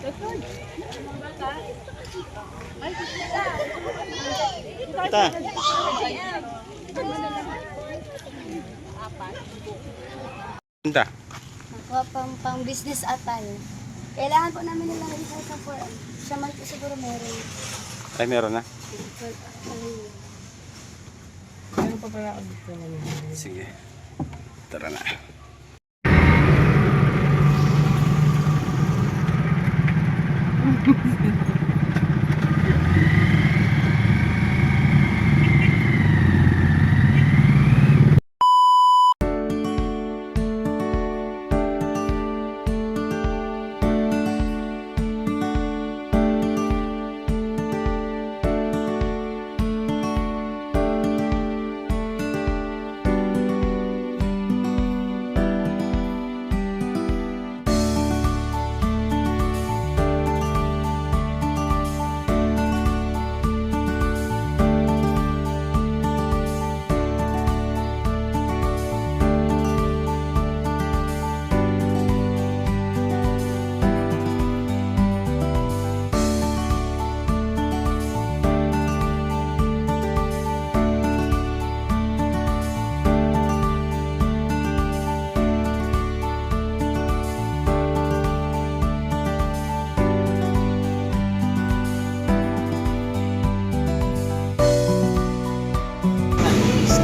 Kita. Punta. Pang business atal. Kailangan po namin nila isa sa forum. Siya man po siguro meron. Ay, meron na. Meron pa pala ako dito namin. Sige. Tara na.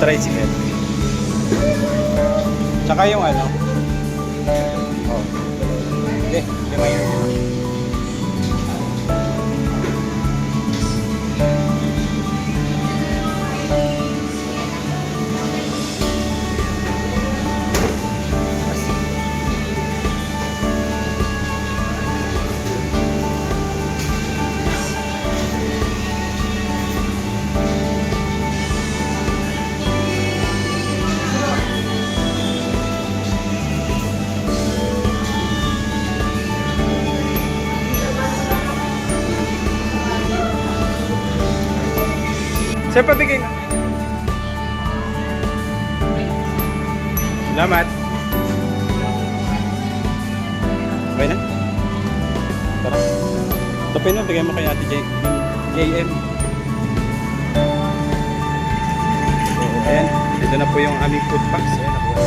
Tricycle. Tsaka yung ano. Oh. Hindi, lima yun. Sir, pabigay na. Salamat. Okay na? Tara. Tapos na, bigay mo kay Ate JM. So, ayan. Ito na po yung aming food packs. Ayan, nakuha.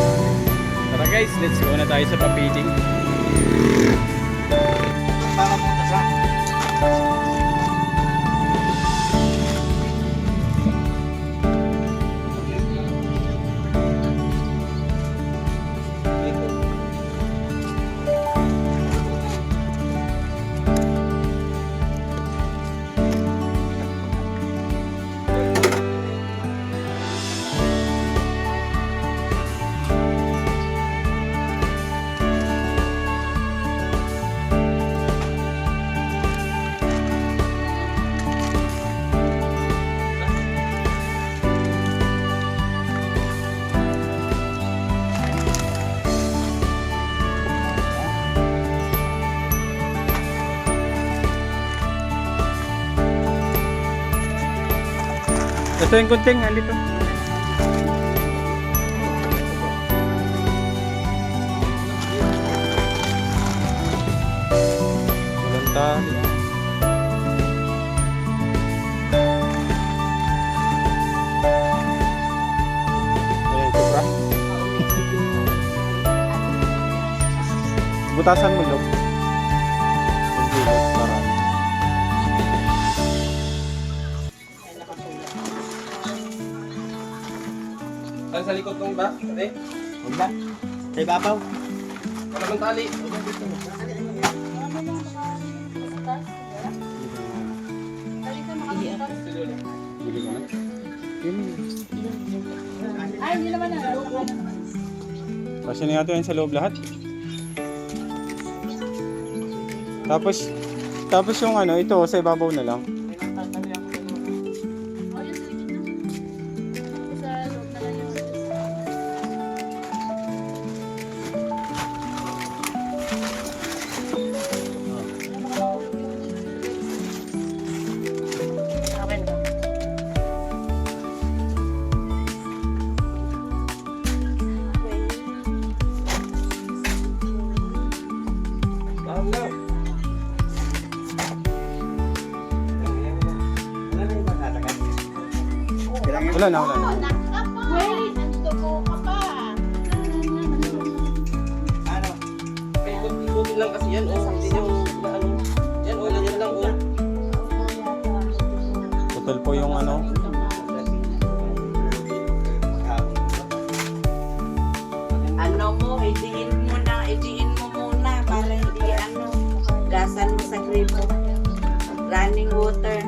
Tara guys, let's go na tayo sa papiting. Para punta sa ito yung kunting, halito. Walang tali. Ayan, supra. Butasan mo, Log. Sa likod kong ba? Ate? Huwag na. Sa ibabaw. Wala bang tali? Bili ko na. Ay, hindi naman na. Kasi na yata yan sa loob lahat. Tapos yung ano, ito sa ibabaw na lang. Wala na, wala na. Wait, nagdugo ka pa. Ano? Ikot-ikotin lang kasi yan, oh. Hindi yung, ano. Yan, oh, yan lang, oh. Putol po yung ano. Ano mo, idiin mo muna para hindi gasan mo sa gripo. Running water.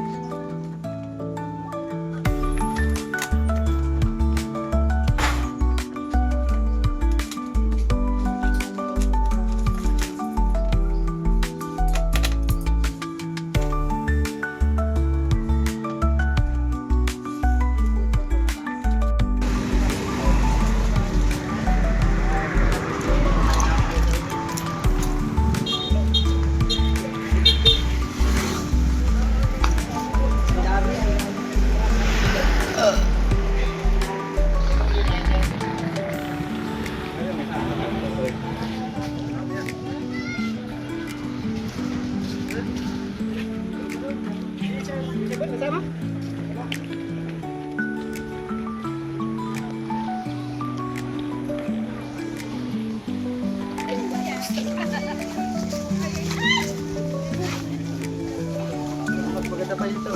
Maganda pa ito.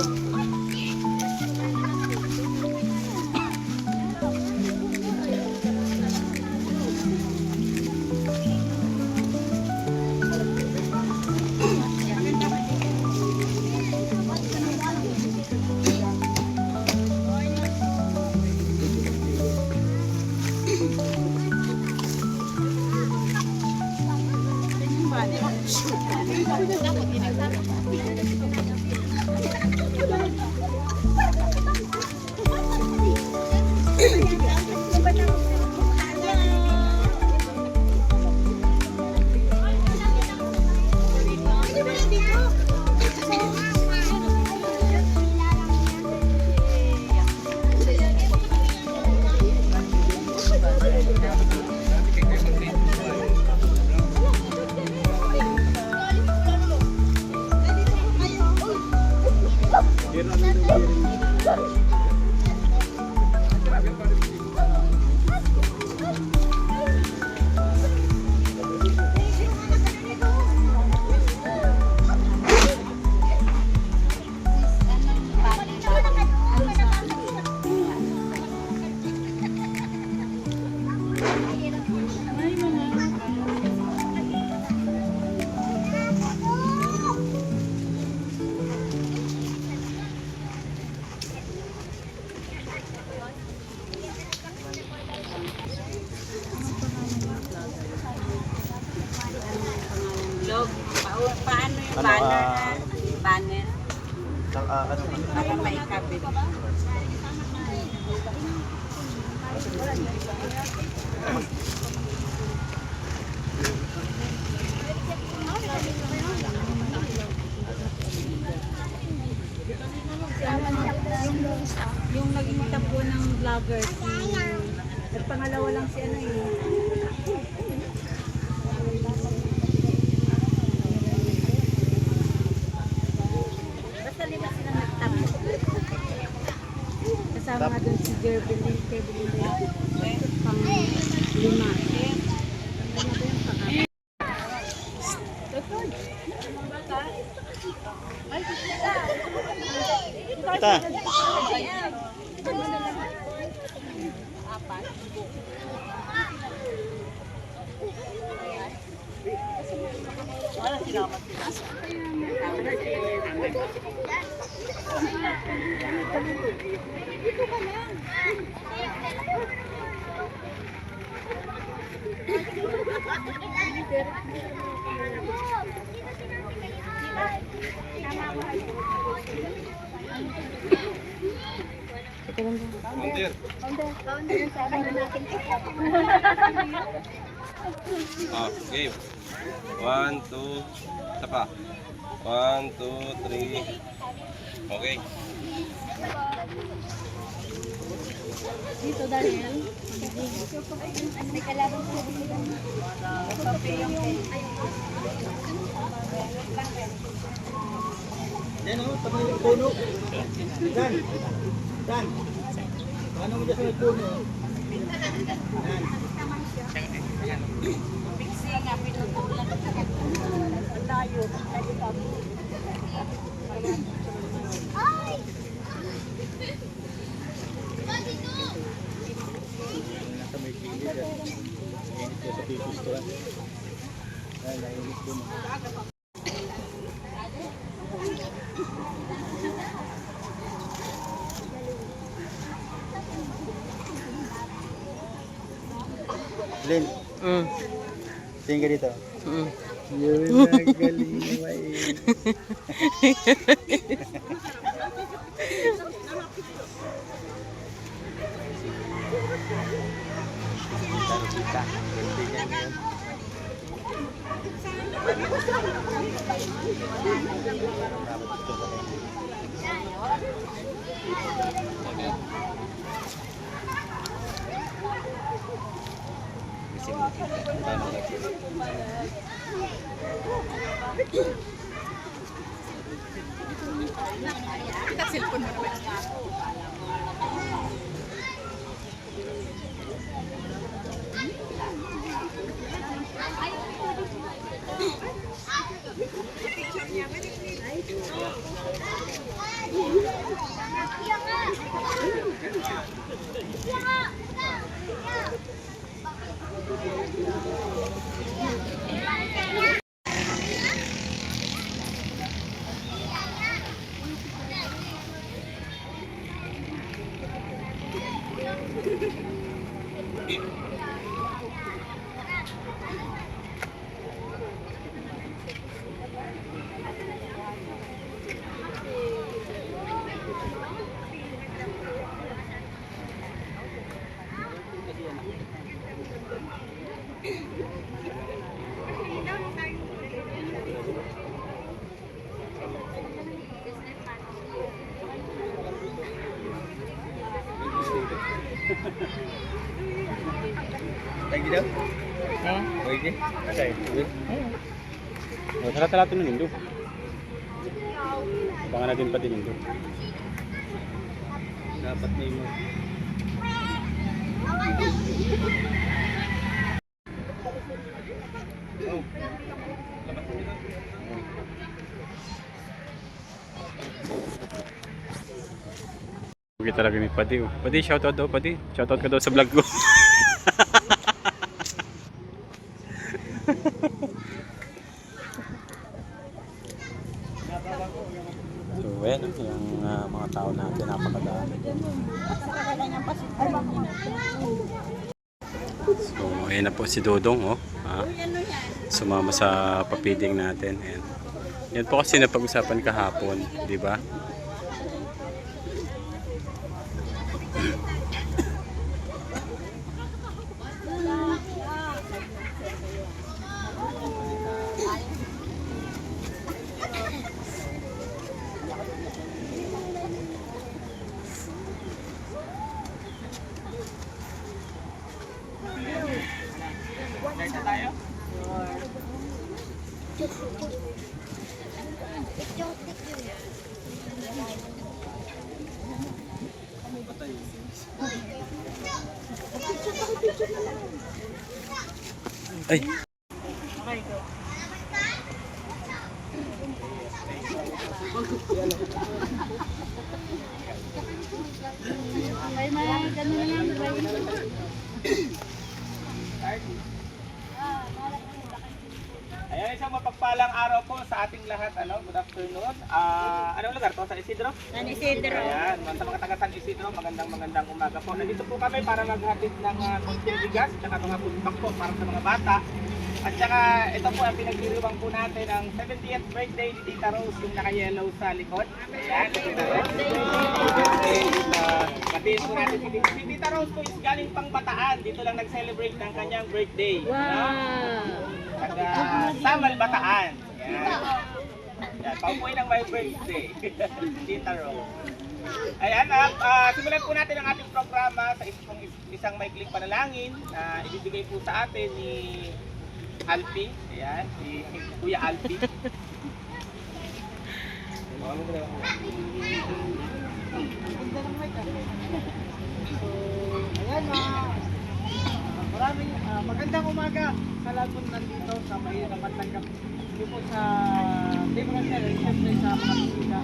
Log, paano yung Ano, banner na? Banner. Ano? Para maikabit. Yung naging tapo ng vlogger, nagpangalawa lang si ano eh. Basta lima sila nagtapo. Kasama nga dun si Jerbilin, Kevin pang lima. Kita. Okay. 1, 2, isa pa. 1, 2, 3. Okay. Dito, Daniel. May kalaban po dito. Yan o, tabi yung puno. Dan. Dan. Nasa may gilid yan. Init ko sa pipistuhan. Ay, nainit dun. Lin, tingin ka dito. Yun na, galing mo eh. Kita. Tingnan mo yun. Lagi daw? Pwede? Asay? Salat-salat nun nindo. Baka natin pati nindo. Dapat na yung Kita talaga ni Padi. Padi, shoutout daw, Padi. Shoutout ka daw sa vlog ko. So, well, yung mga tao natin, napakadami. So, ayan na po si Dodong, oh. Sumama sa papiding natin. Ayan. Yan po kasi napag-usapan kahapon, di ba? Ay. May mga ganun na lang ba yun? Ayan, isang mapagpalang araw po sa ating lahat. Good afternoon. Anong lugar to? San Isidro? San Isidro. Ayan, sa mga taga San Isidro, magandang umaga po. Nandito po kami para maghatid ng konting bigas at mga pulpak po para sa mga bata. At saka ito po ang pinagdiriwang po natin ang 70th birthday ni Tita Rose, yung naka-yellow sa likod. Ayan, Tita Rose. Batiin po natin si Tita Rose po is galing pang Bataan. Dito lang nag-celebrate ng kanyang birthday. Wow! Taga Samal, Bataan. Ayan. Ayan, paupuin ang my birthday. Tita Rose. Ayan, simulan po natin ang ating programa sa isang maikling panalangin na ibibigay po sa atin ni Alpi. Ayan, si Kuya Alpi. So, ayan maraming magandang umaga sa lahat po nandito sa may napatanggap dito po sa Team Rochelle, siyempre sa mga bisita.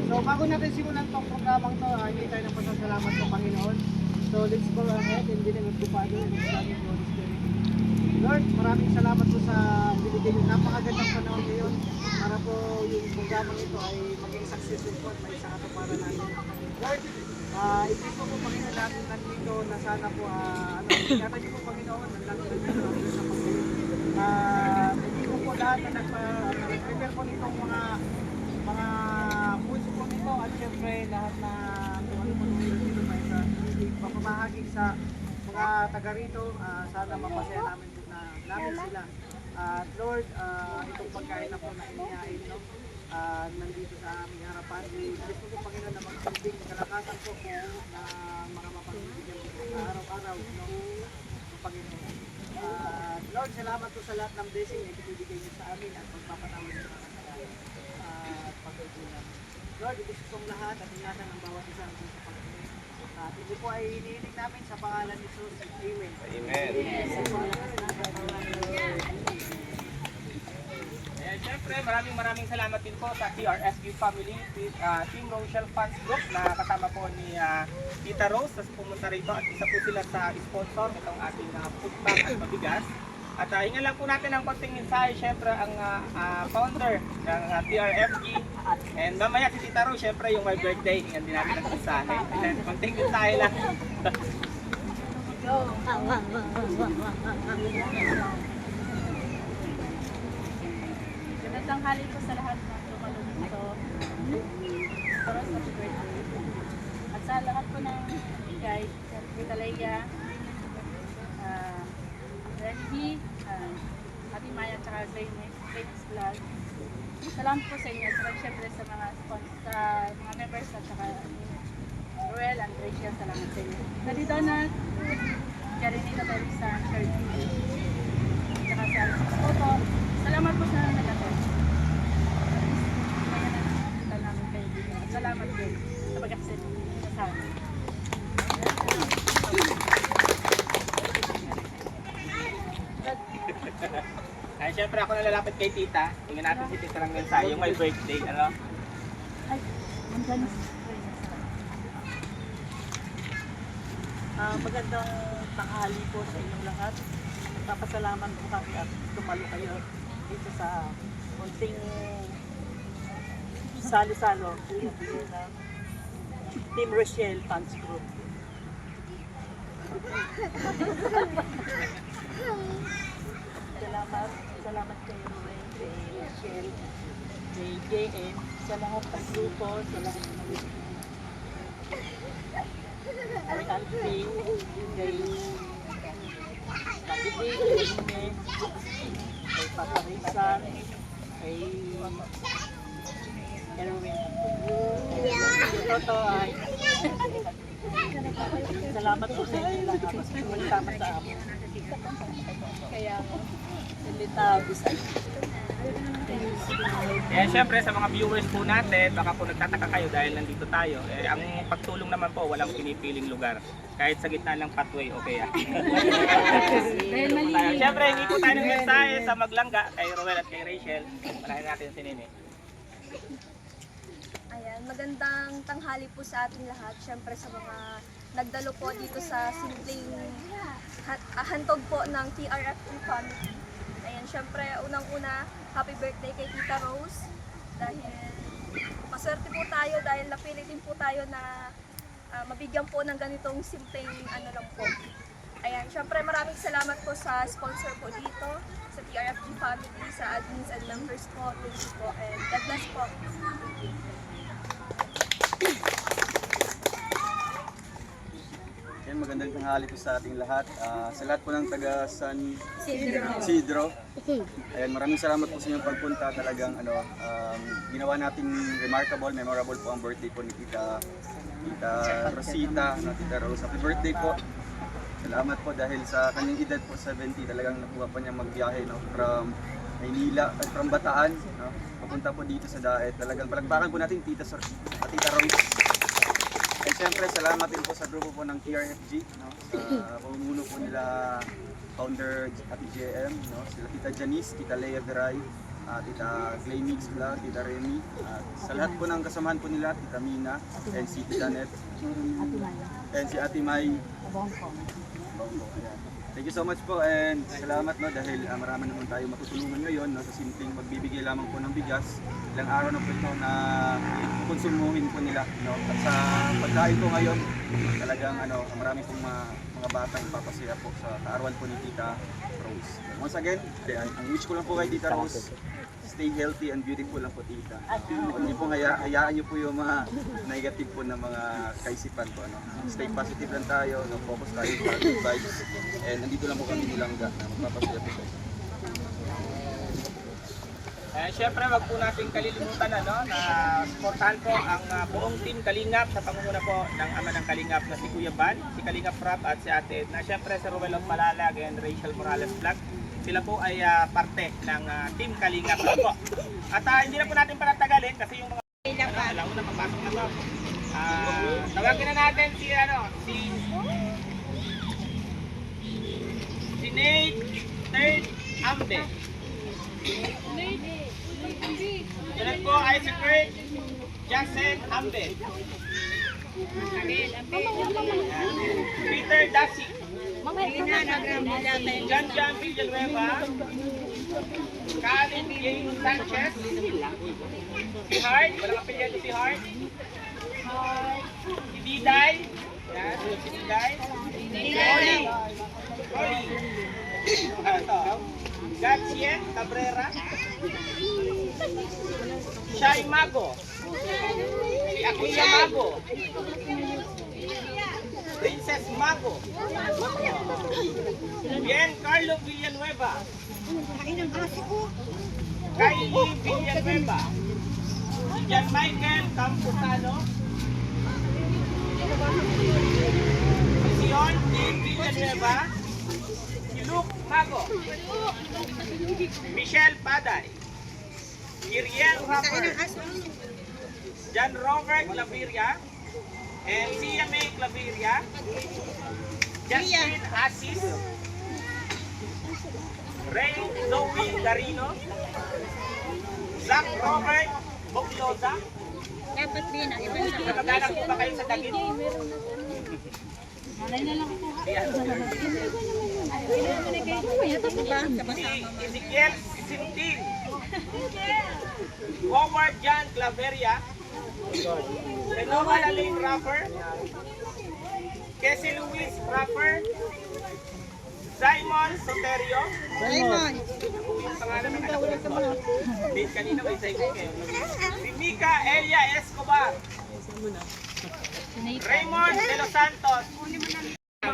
So, bago natin simulan itong programang to, hindi tayo ng pasasalamat sa Panginoon. So, let's go ahead and dinamit ko pa doon. Lord, maraming salamat po sa binigay yung napakagandang panahon ngayon para po yung programang ito ay maging successful po at may isang katuparan natin. Lord, ibig po Panginoon natin nandito na sana po, ingatan niyo po Panginoon, ang lahat ng sa Panginoon. Hindi po lahat na nag-prepare po nitong mga foods po nito at syempre lahat na kung ano dito may papamahagi sa mga taga rito, sana mapasaya namin sila. At Lord, itong pagkain na po na inihain, no? Nandito sa aming harapan. Gusto ko Panginoon na magsilbing kalakasan po na mga mapagbibigyan po araw-araw, no? Panginoon. Lord, salamat po sa lahat ng blessing na ibibigay niyo sa amin at pagpapatawad sa mga kasalanan at pagkukulang. Lord, gusto kong lahat at ingatan ang bawat isa sa Panginoon. At ito po ay hinihiling namin sa pangalan ni Jesus. Amen. Amen. Siyempre, maraming salamat din po sa TRSG family, Team Rochelle Fans Group na kasama po ni Tita Rose. Tapos pumunta rito at isa po sila sa sponsor nitong ating food bag at mabigas. At hingan lang po natin ang konting mensahe, siyempre ang founder ng TRFG. And mamaya si Tita Rose, siyempre yung my birthday, hingan din natin ang mensahe. And konting mensahe lang. Tanghali po sa lahat ng tumalo dito para sa birthday. At sa lahat po ng guys, Tita Leia, Randy, Ate Maya, at saka Venus Vlog. Salamat po sa inyo. At syempre sa mga sponsors, sa mga members at saka Roel and Rachel, salamat sa inyo. Daddy Donut, Karinita Teresa, Sherry, at saka sa Toto. Salamat po sa nag-attend. Salamat din sa pag-accept sa amin. Ay, syempre ako nalalapit kay Tita. Tingnan natin si Tita ng mensahe, yung my birthday, ano? Ay, mandyan. Magandang tanghali po sa inyong lahat. Napasalamat po kami at tumalo kayo dito sa konting salo-salo na Team Rochelle Fans Group. Salamat kayo rin kay Rochelle, kay JM, sa lahat ng grupo, sa lahat ng kay Alfie, kay Kabibig, kay Ine, kay Papa Rizal, kay Erwin. Toto ay salamat po sa inyo lahat. Magtama sa amin. Kaya salita Bisay. Syempre sa mga viewers po natin, baka po nagtataka kayo dahil nandito tayo. Ang pagtulong naman po, walang pinipiling lugar. Kahit sa gitna ng pathway, okay ah. Syempre, hindi po tayo ng mensahe sa Maglangga, kay Roel at kay Rachel. Manahin natin si Nene. Ayan, magandang tanghali po sa ating lahat. Siyempre sa mga nagdalo po dito sa simpleng handog po ng TRFG family. Ayan, siyempre unang-una, happy birthday kay Tita Rose. Dahil maswerte po tayo dahil napili din po tayo na mabigyan po ng ganitong simpleng ano lang po. Ayan, siyempre maraming salamat po sa sponsor po dito, sa TRFG family, sa admins and members po. Thank you po and God bless po. Yan, magandang tanghali po sa ating lahat. Sa lahat po ng taga San Isidro. Ayan, maraming salamat po sa inyong pagpunta. Talagang ginawa nating remarkable, memorable po ang birthday po ni Tita Rosita, Tita Rose. Happy birthday po. Salamat po dahil sa kanyang edad po 70, talagang nakuha pa niya magbiyahe from Maynila at from Bataan. Papunta po dito sa Daet. Talagang palagpakan po natin Tita Rose. Siyempre, salamat din po sa grupo po ng TRFG, no? Sa pamumuno po nila founder Ate JM, no? Sila Tita Janice, Tita Lea Deray, Tita Clay Mix Vlog, Tita Remy, at sa lahat po ng kasamahan po nila, Tita Mina, and si Tita Net, and si Ate May. Bongko, ayan. Thank you so much po and salamat no dahil marami naman tayo matutulungan ngayon no, sa simpleng magbibigay lamang po ng bigas. Ilang araw na po ito na konsumuhin po nila no. At sa pagkain po ngayon talagang marami pong mga batang ipapasaya po sa kaarawan po ni Tita Rose. Once again, ang wish ko lang po kay Tita Rose, stay healthy and beautiful lang po Tita. Hindi po hayaan niyo po yung mga negative po na mga kaisipan po. Stay positive lang tayo, focus tayo sa good vibes. And nandito lang po kami nilangga na magpapasaya po tayo. Siyempre, wag po natin kalilimutan na supportahan po ang buong team Kalingap sa pangunguna po ng ama ng Kalingap na si Kuya Van, si Kalingap Rap at si Ate na siyempre si Ruel of Malalag and Rachel Morales Vlog. Sila po ay parte ng team Kalingap po. At hindi na po natin palatagalin kasi yung mga alam mo na papasok na to. Tawagin na natin si Nate Third Ambe. Sunod po ay si Kurt Jackson Ambe. Peter Dasi. Jan Villanueva. Kalin James Sanchez. Si Hart. Walang apelyido si Hart. Si Diday. Yan, si Diday. Cory. Gatien Cabrera. Shai Mago. Si Akuya Mago. Princess Mago. Bien Carlo Villanueva. Kylie Villanueva. Si Jan Michael Campuzano. Si Sion Villanueva. Si Luke Mago. Michelle Paday. Iriel Rapper. John Robert Claveria. And Sia May Claveria. Justin Asis. Ray Zoe Garino. Zach Robert Bogloza. Dapat din ang iba sa Nakagalang po ba kayo sa dagit? Malay na lang po. Si Ezekiel Sintin. Howard John Claveria. Renova Lalaine Rapper. Casey Luis Rapper. Simon Soterio. Simon. Yung pangalan ng anak ko na ito. Date kanina may Simon kayo. Si Mika Elia Escobar. Raymond De Los Santos.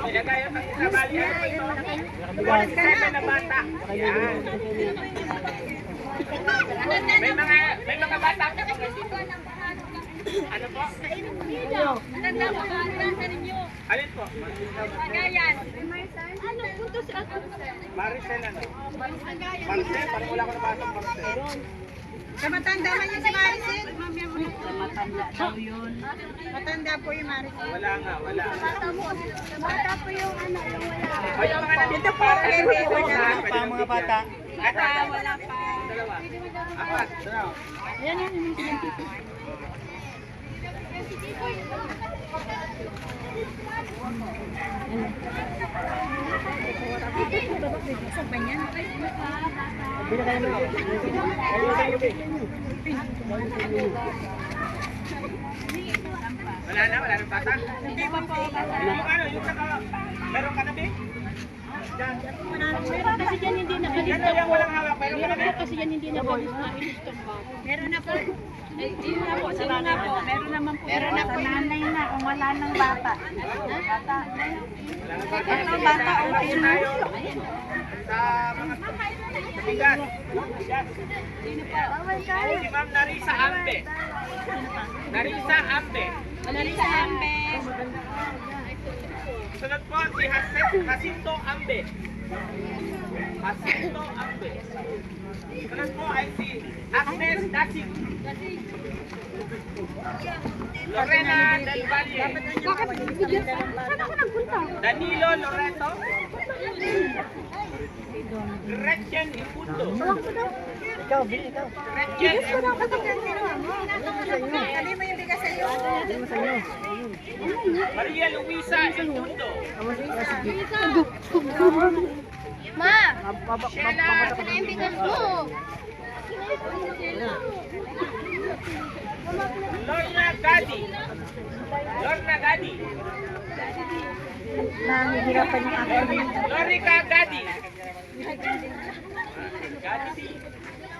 Ilagay yung nabali ano ito. 47 na bata. Ayan. May mga bata ka pa dito. Ano po? Alin po? Maricel ano? Maricel? Parang wala ko nabasa Maricel. Kamatanda man yun si Maricel. Kamatanda daw yun. Matanda po yung Maricel. Wala nga, wala. Bata po yung yung wala. O yung mga nandito po. Ano pa ang mga bata? Wala pa. Dalawa. Apat. Dalawa. Wala na bata? Hindi pa po. Yung ano, yung saka, meron ka na ba? Diyan. Meron kasi dyan hindi nakalista Yan po. walang hawak, meron ka na Meron ba? po kasi yan hindi nakalista. Meron na po. Yun na po, sila na po. Meron naman po. Meron na po. Nanay na kung wala nang bata. Bata. Ano bata o tayo sa mga bigas. Bigas. Si Ma'am Narisa Ambe. Narisa Ambe. Manalisa Ambe. Sunod po si Jacinto Ambe. Jacinto Ambes. Sunod po ay si Agnes Dasig. Lorena Del Valle. Danilo Loreto. Gretchen Ipundo. Gretchen Ipundo. Maria Luisa Ipundo. Ma! Sheila Bigas mo! Lorna Gadi. Lorna Gadi. Nahihirapan niya ako. Lorica Gadi. Gadi.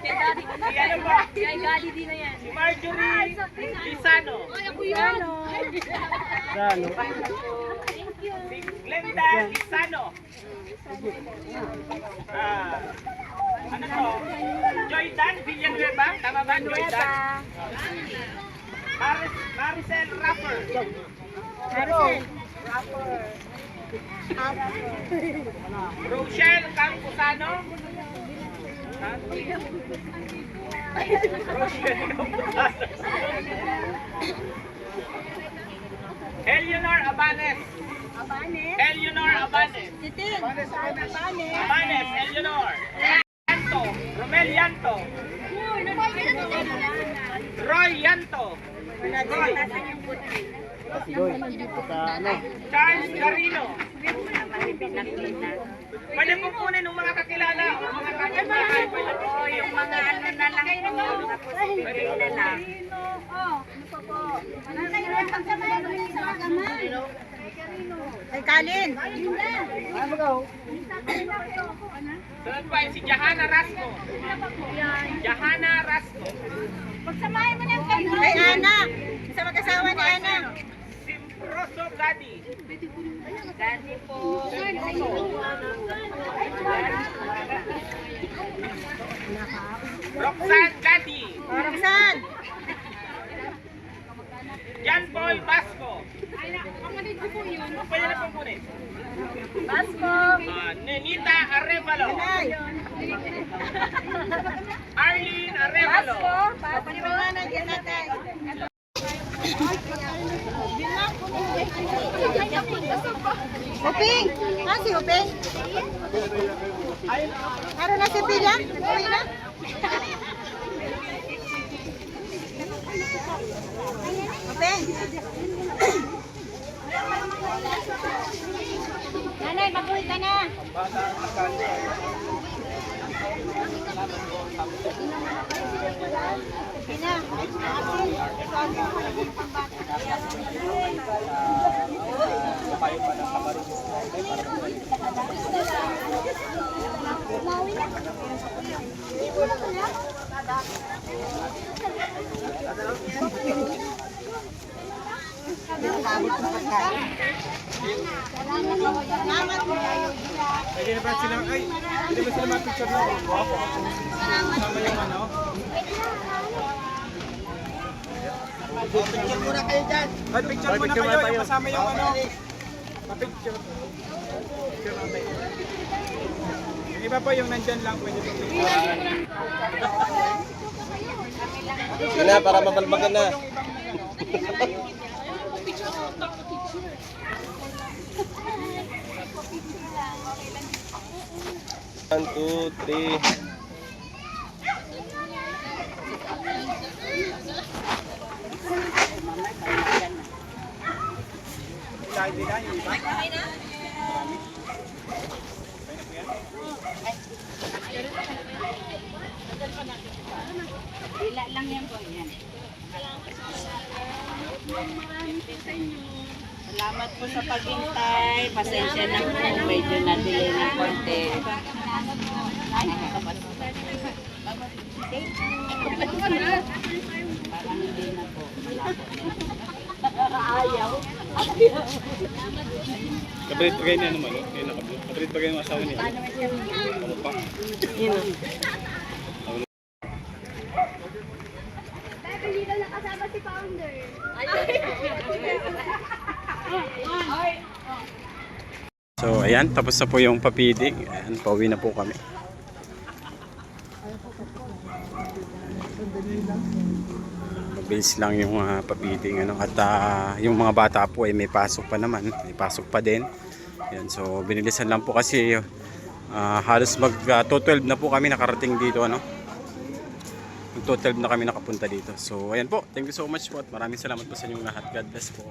Si ano ba? Si Marjorie Lisano. Si Glenda Lisano. Ano to? Joydan Villanueva. Tama ba? Joydan. Maricel Rapper. Rochelle Campuzano. Rochelle Campuzano. Eleanor Abanes. Eleanor Abanes. Abanes, Eleanor. Yanto. Romel Yanto. Roy Yanto. Roy. Charles Carino. Pwede po kunin ng mga kakilala o mga kakilala. Pwede po yung mga ano na lang. Pwede na lang. Kay Kalin. Sunod pa si Jahana Rasco. Jahana Rasco. Kay Ana. Sa mag-asawa ni Ana. Simproso Gadi. Gadi po. Roxanne Gadi. Roxanne. Jan Paul Basco. Pwede na pong kunin. Basco. Nenita Arevalo. Arlene Arevalo. Paniwangan yan natin. Uping! Ah, si Uping? Meron na si Pila? Uwi na? Uping! Nanay, mag-uwi ka na! Pina, Pwede na ba sila, ay, pwede ba sila mag-picture na? Kasama yung ano? Picture muna kayo dyan. Picture muna kayo, yung kasama yung ano. Pa-picture. Picture muna tayo. Yung iba po yung nandyan lang, pwede po picture. Sige na, para mabalbagan na. One, two, three. Kahit din na yung iba. Bila lang yan po yan. Salamat po sa paghintay. Pasensya na po. Medyo na-delay ng konti. Parang hindi na po. Ayaw. Kabrit pa kayo niya naman, no? Yung nakablit. Kabrit pa kayo yung asawa niya. Ano pa? Hindi daw nakasama si Founder. So ayan, tapos na po yung papidik. Ayan, pauwi na po kami. Mabilis lang yung papidik ano, at yung mga bata po ay may pasok pa naman, may pasok pa din. Ayan, so binilisan lang po kasi halos mag 12 na po kami nakarating dito ano. 12 na kami nakapunta dito. So ayan po, thank you so much po at maraming salamat po sa inyong lahat. God bless po.